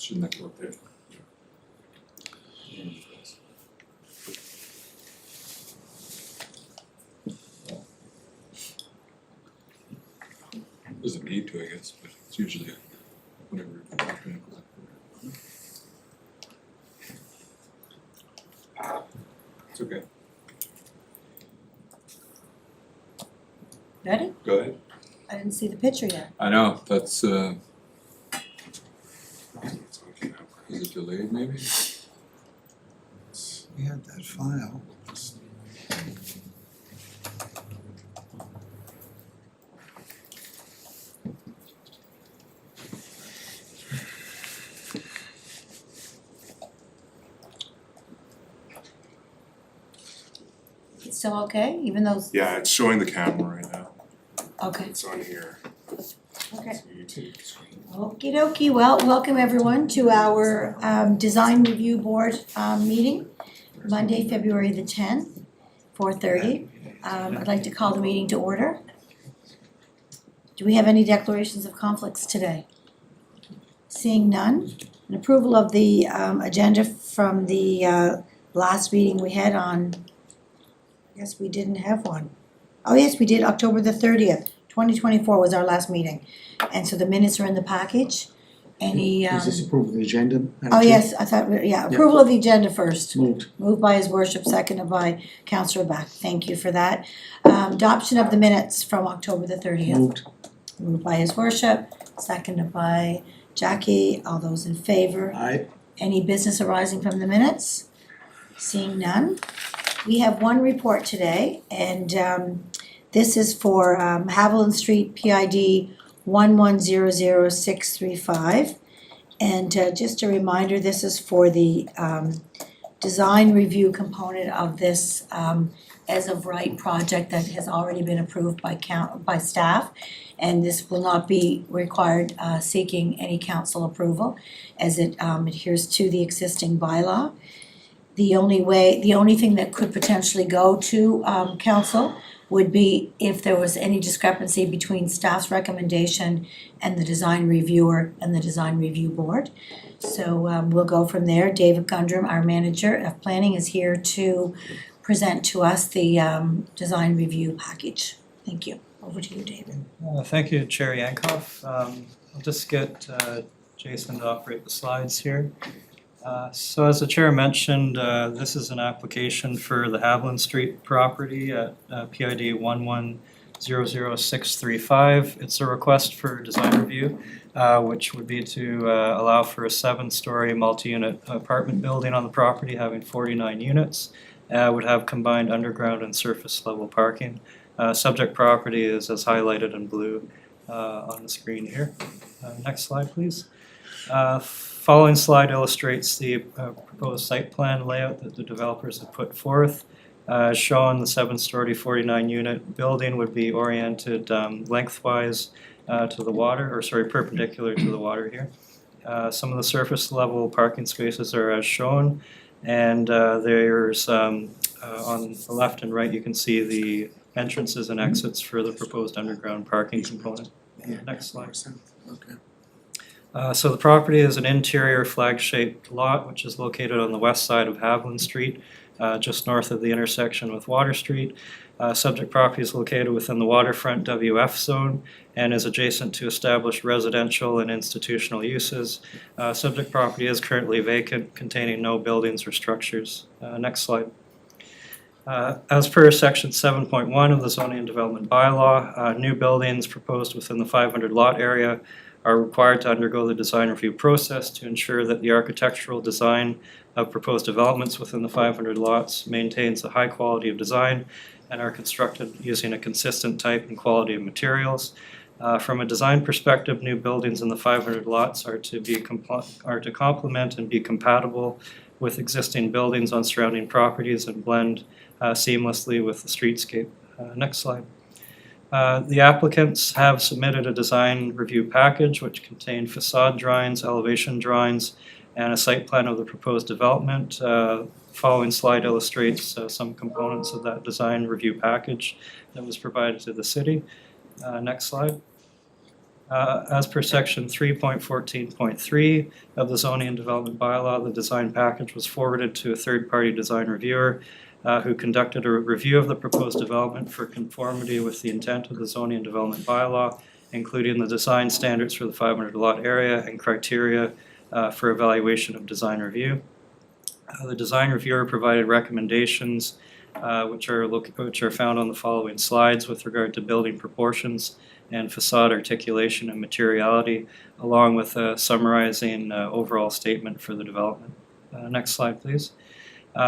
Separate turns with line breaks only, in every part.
Shouldn't that go up there? Doesn't need to, I guess, but it's usually whenever. It's okay.
Ready?
Go ahead.
I didn't see the picture yet.
I know, that's is it delayed maybe?
We had that file.
It's still okay, even though,
Yeah, it's showing the camera right now.
okay,
It's on here.
okay.
So YouTube screen.
Okie dokie, well, welcome everyone to our Design Review Board meeting, Monday, February the 10th, 4:30. I'd like to call the meeting to order. Do we have any declarations of conflicts today? Seeing none, an approval of the agenda from the last meeting we had on, I guess we didn't have one. Oh yes, we did, October the 30th, 2024 was our last meeting. And so the minutes are in the package. Any
Is this approval of the agenda? Madam
oh
Chair?
yes, I thought, yeah, approval of the agenda first.
Moved.
Moved by his worship, seconded by Councillor Beck, thank you for that. Adoption of the minutes from October the 30th.
Moved.
Moved by his worship, seconded by Jackie, all those in favor.
Aye.
Any business arising from the minutes? Seeing none. We have one report today, and this is for Haviland Street PID 1100635. And just a reminder, this is for the design review component of this as of right project that has already been approved by staff. And this will not be required seeking any council approval as it adheres to the existing bylaw. The only thing that could potentially go to council would be if there was any discrepancy between staff's recommendation and the design reviewer and the design review board. So we'll go from there. David Gundrum, our manager of planning, is here to present to us the design review package. Thank you. Over to you, David.
Thank you, Chair Yankoff. I'll just get Jason to operate the slides here. So as the Chair mentioned, this is an application for the Haviland Street property at PID 1100635. It's a request for design review, which would be to allow for a 7-story multi-unit apartment building on the property having 49 units. Would have combined underground and surface level parking. Subject property is as highlighted in blue on the screen here. Next slide, please. Following slide illustrates the proposed site plan layout that the developers have put forth. As shown, the 7-story 49-unit building would be oriented lengthwise to the water, or sorry, perpendicular to the water here. Some of the surface level parking spaces are as shown, and there's on the left and right you can see the entrances and exits for the proposed underground parking component. Next slide.
Okay.
So the property is an interior flag-shaped lot which is located on the west side of Haviland Street, just north of the intersection with Water Street. Subject property is located within the waterfront WF zone and is adjacent to established residential and institutional uses. Subject property is currently vacant, containing no buildings or structures. Next slide. As per section 7.1 of the zoning and development bylaw, new buildings proposed within the 500 lot area are required to undergo the design review process to ensure that the architectural design of proposed developments within the 500 lots maintains a high quality of design and are constructed using a consistent type and quality of materials. From a design perspective, new buildings in the 500 lots are to complement and be compatible with existing buildings on surrounding properties and blend seamlessly with the streetscape. Next slide. The applicants have submitted a design review package which contained facade drawings, elevation drawings, and a site plan of the proposed development. Following slide illustrates some components of that design review package that was provided to the city. Next slide. As per section 3.14.3 of the zoning and development bylaw, the design package was forwarded to a third-party design reviewer who conducted a review of the proposed development for conformity with the intent of the zoning and development bylaw, including the design standards for the 500 lot area and criteria for evaluation of design review. The design reviewer provided recommendations which are found on the following slides with regard to building proportions and facade articulation and materiality, along with a summarizing overall statement for the development. Next slide, please.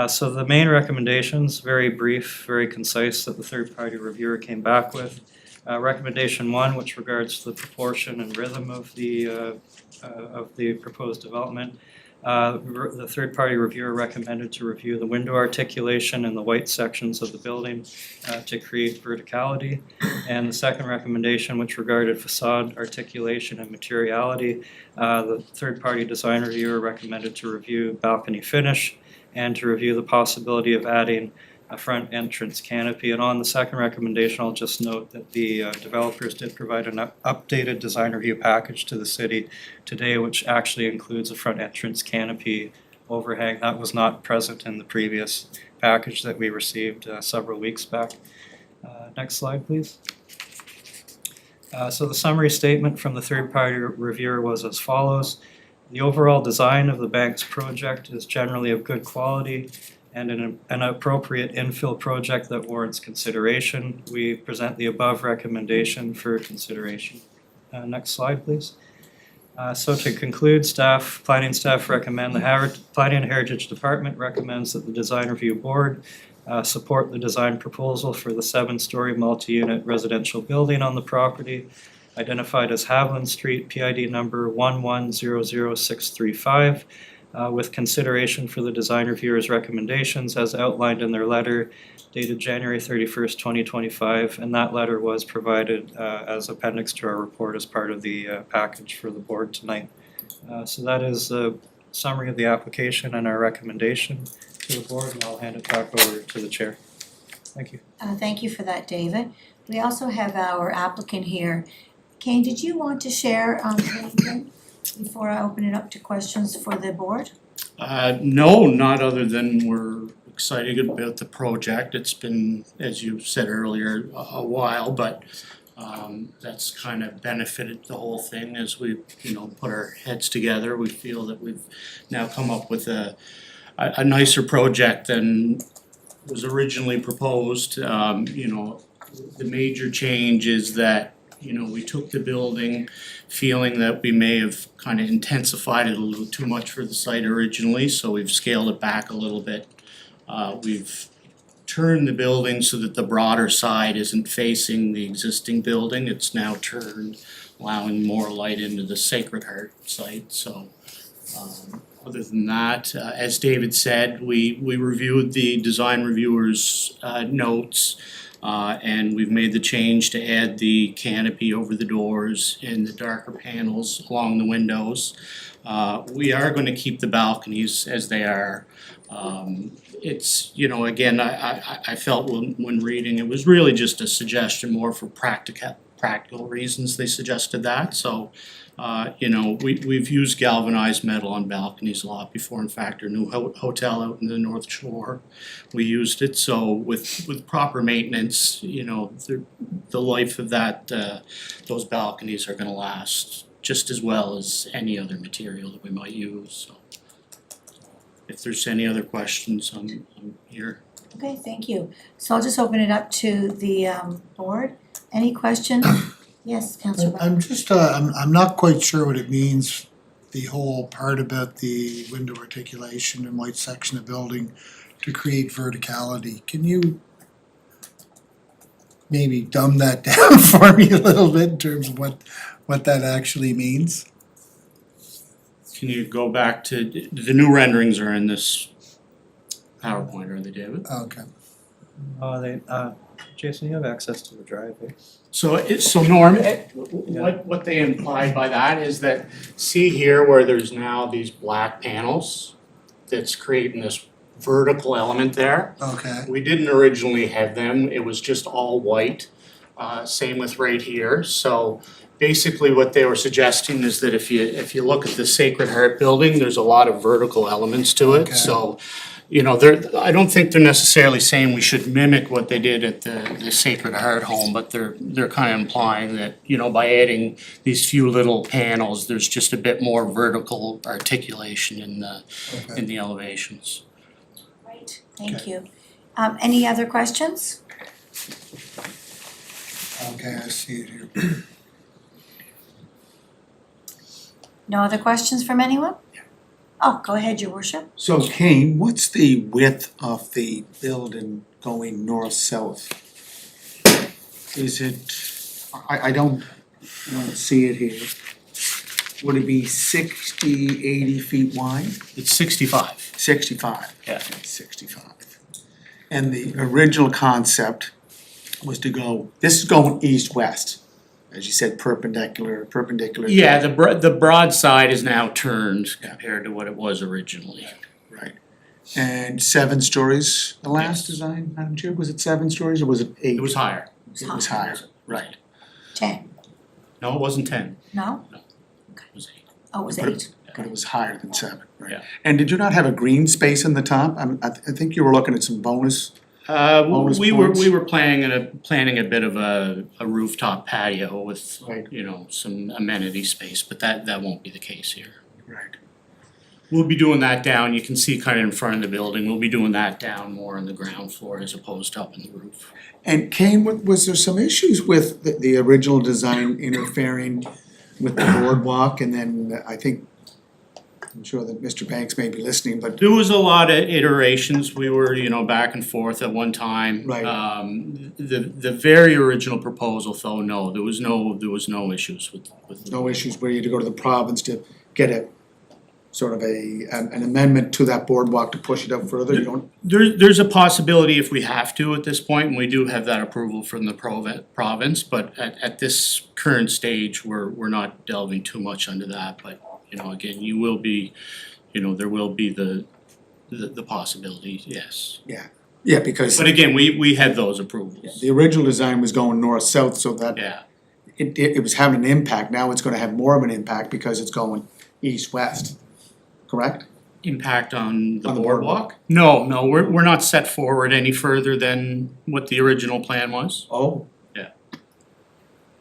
So the main recommendations, very brief, very concise, that the third-party reviewer came back with. Recommendation 1, which regards the proportion and rhythm of the proposed development. The third-party reviewer recommended to review the window articulation in the white sections of the building to create verticality. And the second recommendation, which regarded facade articulation and materiality, the third-party design reviewer recommended to review balcony finish and to review the possibility of adding a front entrance canopy. And on the second recommendation, I'll just note that the developers did provide an updated design review package to the city today, which actually includes a front entrance canopy overhang. That was not present in the previous package that we received several weeks back. Next slide, please. So the summary statement from the third-party reviewer was as follows. The overall design of the bank's project is generally of good quality and an appropriate infill project that warrants consideration. We present the above recommendation for consideration. Next slide, please. So to conclude, planning staff recommend the Planning and Heritage Department recommends that the Design Review Board support the design proposal for the 7-story multi-unit residential building on the property, identified as Haviland Street, PID number 1100635, with consideration for the design reviewer's recommendations as outlined in their letter dated January 31st, 2025, and that letter was provided as appendix to our report as part of the package for the board tonight. So that is a summary of the application and our recommendation to the board, and I'll hand it back over to the chair. Thank you.
Thank you for that, David. We also have our applicant here. Kane, did you want to share anything before I open it up to questions for the board?
No, not other than we're excited about the project. It's been, as you said earlier, a while, but that's kind of benefited the whole thing as we, put our heads together. We feel that we've now come up with a nicer project than was originally proposed. The major change is that we took the building feeling that we may have kind of intensified it a little too much for the site originally, so we've scaled it back a little bit. We've turned the building so that the broader side isn't facing the existing building. It's now turned, allowing more light into the Sacred Heart site. So other than that, as David said, we reviewed the design reviewer's notes. And we've made the change to add the canopy over the doors and the darker panels along the windows. We are going to keep the balconies as they are. It's, again, I felt when reading, it was really just a suggestion more for practical reasons they suggested that. So, we've used galvanized metal on balconies a lot before. In fact, our new hotel out in the North Shore, we used it. So with proper maintenance, the life of those balconies are going to last just as well as any other material that we might use. So if there's any other questions, I'm here.
Okay, thank you. So I'll just open it up to the board. Any questions? Yes, Councillor Brown.
I'm just, I'm not quite sure what it means, the whole part about the window articulation and white section of building to create verticality. Can you maybe dumb that down for me a little bit in terms of what that actually means?
Can you go back to, the new renderings are in this PowerPoint, are they, David?
Okay.
Jason, you have access to the drive here.
So Norm, what they implied by that is that, see here where there's now these black panels that's creating this vertical element there.
Okay.
We didn't originally have them, it was just all white. Same with right here, so basically what they were suggesting is that if you look at the Sacred Heart building, there's a lot of vertical elements to it,
Okay.
so I don't think they're necessarily saying we should mimic what they did at the Sacred Heart home, but they're kind of implying that, by adding these few little panels, there's just a bit more vertical articulation in the elevations.
Great, thank you. Any other questions?
Okay, I see it here.
No other questions from anyone? Oh, go ahead, your worship.
So Kane, what's the width of the building going north-south? Is it, I don't see it here. Would it be 60, 80 feet wide?
It's 65.
65?
Yeah.
65. And the original concept was to go, this is going east-west, as you said, perpendicular.
Yeah, the broad side is now turned compared to what it was originally.
Right. And 7 stories, the last
Yes.
design, Madam Chair, was it 7 stories or was it 8?
It was higher.
It was higher, right.
10,
No, it wasn't 10.
no?
It was 8.
Oh, it was
But
8.
But it was higher than 7, right?
Yeah.
And did you not have a green space in the top? I think you were looking at some bonus. Bonus
We were
points.
planning a bit of a rooftop patio with,
Right.
some amenity space, but that won't be the case here.
Right.
We'll be doing that down, you can see kind of in front of the building, we'll be doing that down more on the ground floor as opposed to up in the roof.
And Kane, was there some issues with the original design interfering with the boardwalk? And then I think, I'm sure that Mr. Banks may be listening, but
There was a lot of iterations, we were, back and forth at one time.
Right.
The very original proposal, though, no, there was no issues with.
no issues where you had to go to the province to get a sort of an amendment to that boardwalk to push it up further? You don't,
There's a possibility if we have to at this point, and we do have that approval from the province, but at this current stage, we're not delving too much into that, but, again, there will be the possibility, yes.
yeah, because
But again, we had those approvals,
the original design was going north-south, so that
yeah.
it was having an impact. Now it's gonna have more of an impact because it's going east-west, correct?
Impact on the
On the
boardwalk? No, we're not set forward any further than what the original plan was.
Oh.
Yeah.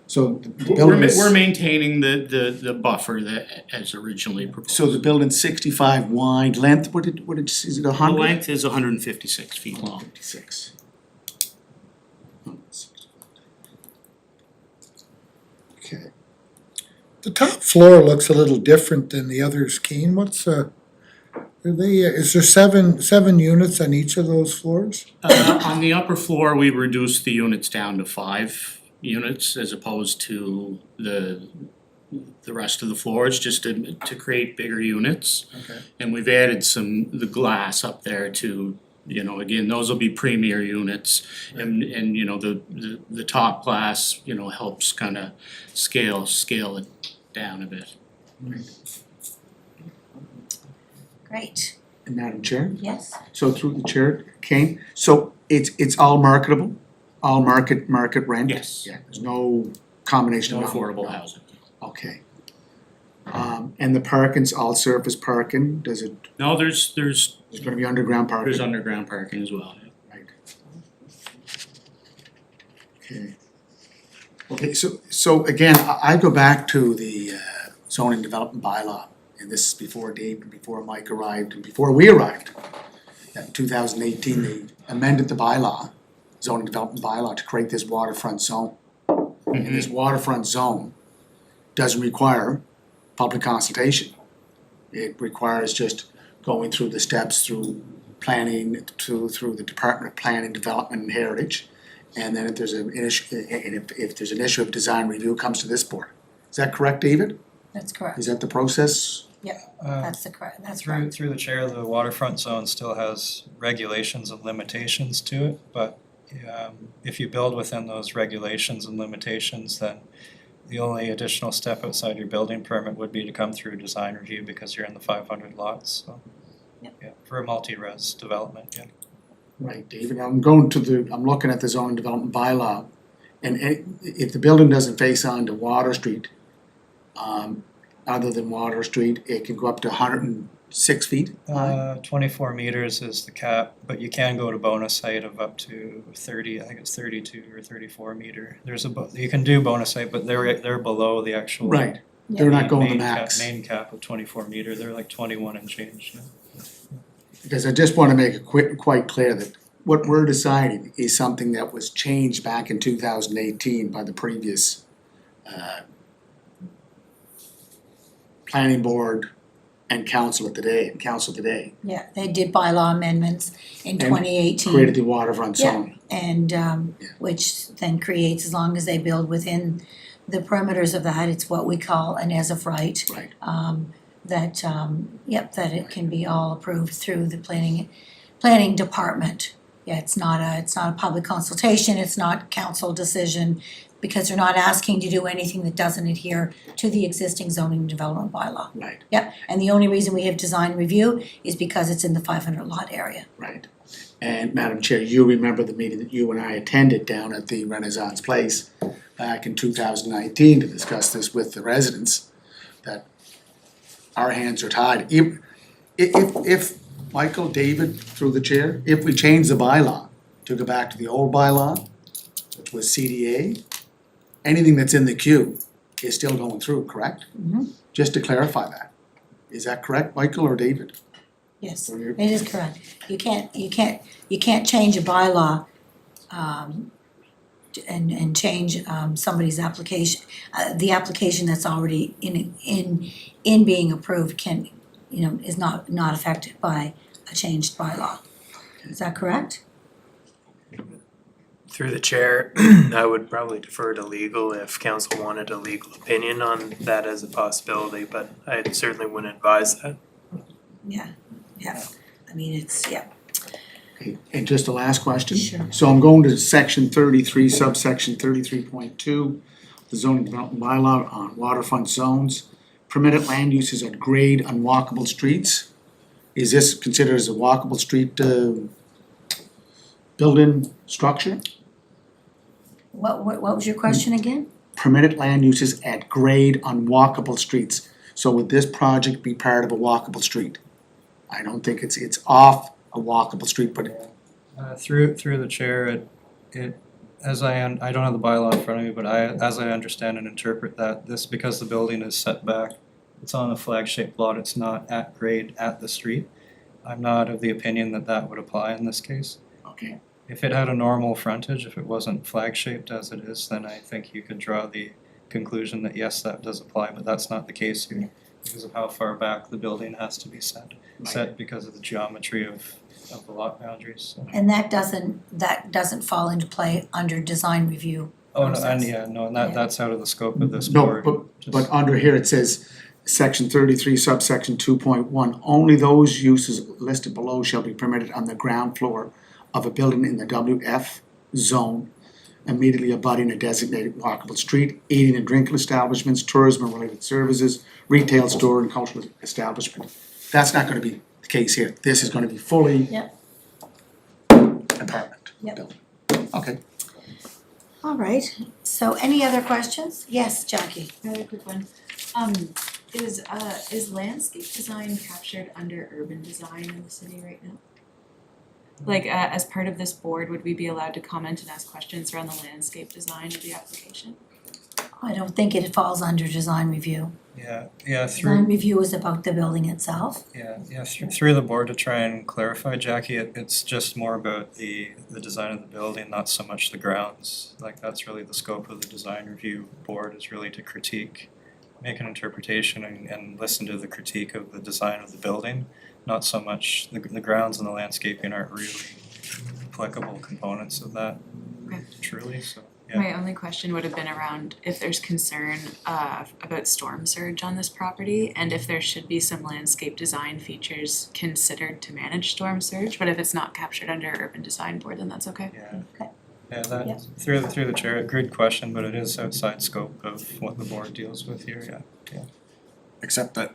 So the
We're
building is,
maintaining the buffer that as originally proposed.
so the building's 65 wide, length, what did, is it
The
100?
length is 156 feet long.
56. Okay.
The top floor looks a little different than the others, Keen. What's, are they, is there seven units on each of those floors?
On the upper floor, we reduced the units down to 5 units as opposed to the rest of the floors, just to create bigger units.
Okay.
And we've added the glass up there to, again, those will be premier units. And the top glass, helps kind of scale it down a bit.
Great,
And Madam Chair,
yes?
so through the chair, Kane, so it's all marketable? All market rent?
Yes.
Yeah, there's no combination
No
of.
affordable housing.
Okay. And the parking's all surface parking, does it,
No, there's
gonna be underground parking?
underground parking as well.
Right. Okay. Okay, so again, I go back to the zoning development bylaw, and this is before Dave, and before Mike arrived, and before we arrived. In 2018, they amended the bylaw, zoning development bylaw, to create this waterfront zone. And this waterfront zone doesn't require public consultation. It requires just going through the steps through planning, through the Department of Planning, Development and Heritage. And then if there's an issue, and if there's an issue of design review, it comes to this board. Is that correct, David?
That's correct,
Is that the process?
that's right.
Through the chair, the waterfront zone still has regulations and limitations to it, but if you build within those regulations and limitations, then the only additional step outside your building permit would be to come through design review because you're in the 500 lots, so.
Yep.
Yeah, for a multi-res development, yeah.
Right, David, I'm looking at the zoning development bylaw, And if the building doesn't face onto Water Street, other than Water Street, it can go up to 106 feet high?
24 meters is the cap, but you can go to bonus height of up to 30, I think it's 32 or 34 meter. You can do bonus height, but they're below the actual.
Right, they're not going the
main cap-
max.
Main cap of 24 meter, they're like 21 and change now.
Because I just wanna make it quite clear that what we're deciding is something that was changed back in 2018 by the previous planning board and council today,
Yeah, they did bylaw amendments in
And
2018.
created the waterfront zone.
And which then creates, as long as they build within the perimeters of that, it's what we call an as of right.
Right.
That that it can be all approved through the planning department. Yeah, it's not a public consultation, it's not council decision, because they're not asking to do anything that doesn't adhere to the existing zoning development bylaw.
Right,
Yep, and the only reason we have design review is because it's in the 500 lot area.
right. And Madam Chair, you remember the meeting that you and I attended down at the Renaissance Place back in 2019 to discuss this with the residents, that our hands are tied. If Michael, David, through the chair, if we change the bylaw to go back to the old bylaw, which was CDA, anything that's in the queue is still going through, correct?
Mhm.
Just to clarify that. Is that correct, Michael or David?
Yes,
Or you're-
it is correct. You can't change a bylaw and change somebody's application. The application that's already in being approved can, is not affected by a changed bylaw. Is that correct?
Through the chair, I would probably defer to legal if council wanted a legal opinion on that as a possibility, but I certainly wouldn't advise that.
Yeah. I mean, it's,
Okay, and just the last question?
Sure.
So I'm going to section 33, subsection 33.2, the zoning development bylaw on waterfront zones. Permitted land uses at grade unwalkable streets. Is this considered as a walkable street building structure?
what was your question again?
Permitted land uses at grade unwalkable streets. So would this project be part of a walkable street? I don't think it's off a walkable street, but
Through the chair, it as I don't have the bylaw in front of me, but as I understand and interpret that, this, because the building is set back, it's on a flag-shaped lot, it's not at grade at the street. I'm not of the opinion that would apply in this case.
okay.
If it had a normal frontage, if it wasn't flag-shaped as it is, then I think you could draw the conclusion that yes, that does apply, but that's not the case here because of how far back the building has to be set because of the geometry of the lot boundaries, so.
And that doesn't fall into play under design review.
Oh, no,
process.
and that's out of the scope of this
No,
board.
but under here it says, section 33 subsection 2.1, only those uses listed below shall be permitted on the ground floor of a building in the WF zone immediately abutting a designated walkable street, eating and drinking establishments, tourism and related services, retail store and cultural establishment. That's not gonna be the case here. This is gonna be fully
Yep.
apartment
Yep.
building. Okay.
All right, so any other questions? Yes, Jackie?
Another quick one. Is landscape design captured under urban design in the city right now? Like, as part of this board, would we be allowed to comment and ask questions around the landscape design of the application?
I don't think it falls under design review.
Yeah,
Design review is about the building itself.
through the board to try and clarify, Jackie, it's just more about the design of the building, not so much the grounds. Like, that's really the scope of the design review board, is really to critique, make an interpretation and listen to the critique of the design of the building, not so much the grounds and the landscaping aren't really applicable components of that,
Okay.
truly, so. Yeah.
My only question would have been around if there's concern about storm surge on this property and if there should be some landscape design features considered to manage storm surge, but if it's not captured under urban design board, then that's okay.
Yeah.
Okay.
Yeah, that,
Yeah.
through the chair, a good question, but it is outside scope of what the board deals with here, yeah.
Except that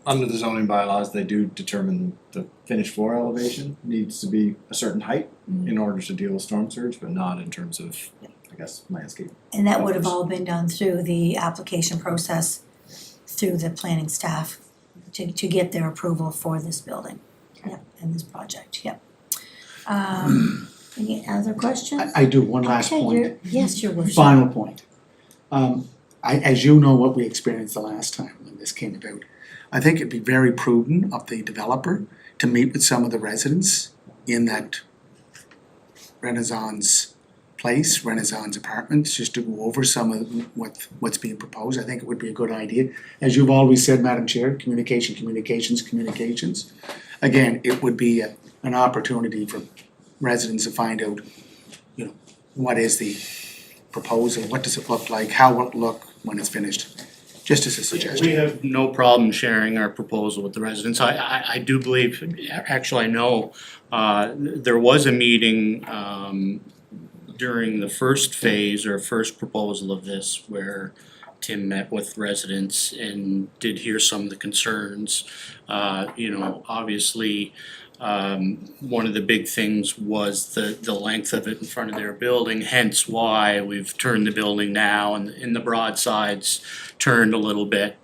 under the zoning bylaws, they do determine the finished floor elevation needs to be a certain height in order to deal with storm surge, but not in terms of like guess, landscape.
And that would have all been done through the application process, through the planning staff to get their approval for this building. Yep, and this project, yep. Any other questions?
I do, one last
Okay,
point.
yes, your worship.
Final point. As you know, what we experienced the last time when this came about, I think it'd be very prudent of the developer to meet with some of the residents in that Renaissance place, Renaissance Apartments, just to go over some of what's being proposed. I think it would be a good idea. As you've always said, Madam Chair, communications. Again, it would be an opportunity for residents to find out, you know, what is the proposal, what does it look like, how will it look when it's finished? Just as a suggestion.
We have no problem sharing our proposal with the residents. I do believe, actually I know, there was a meeting during the first phase or first proposal of this where Tim met with residents and did hear some of the concerns. Obviously, one of the big things was the length of it in front of their building, hence why we've turned the building now and the broadsides turned a little bit,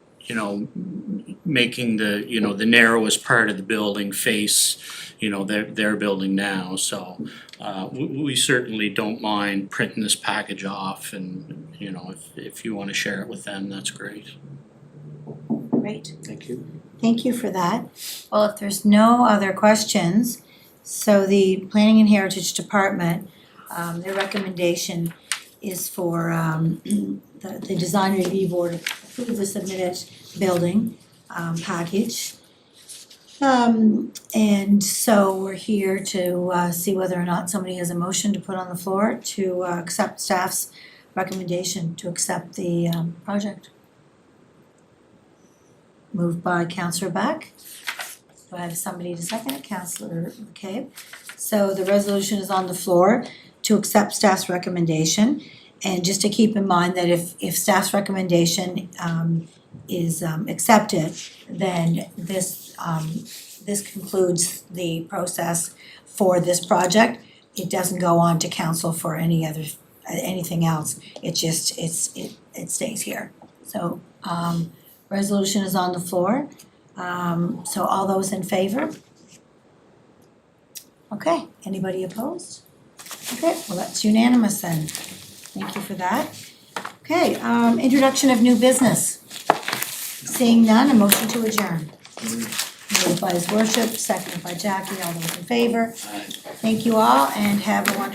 making the narrowest part of the building face, their building now, so we certainly don't mind printing this package off and, if you wanna share it with them, that's great.
Great.
Thank you.
Thank you for that. Well, if there's no other questions, so the Planning and Heritage Department, their recommendation is for the Design Review Board to approve the submitted building package. And so we're here to see whether or not somebody has a motion to put on the floor to accept staff's recommendation to accept the project. Moved by Councillor Beck. Do I have somebody to second it? Councillor McCabe. So the resolution is on the floor to accept staff's recommendation. And just to keep in mind that if staff's recommendation is accepted, then this concludes the process for this project. It doesn't go on to council for anything else. It stays here. So resolution is on the floor. So all those in favor? Okay, anybody opposed? Okay, well, that's unanimous then. Thank you for that. Okay, introduction of new business. Seeing none, a motion to adjourn. Moved by his worship, seconded by Jackie, all those in favor. Thank you all and have a wonderful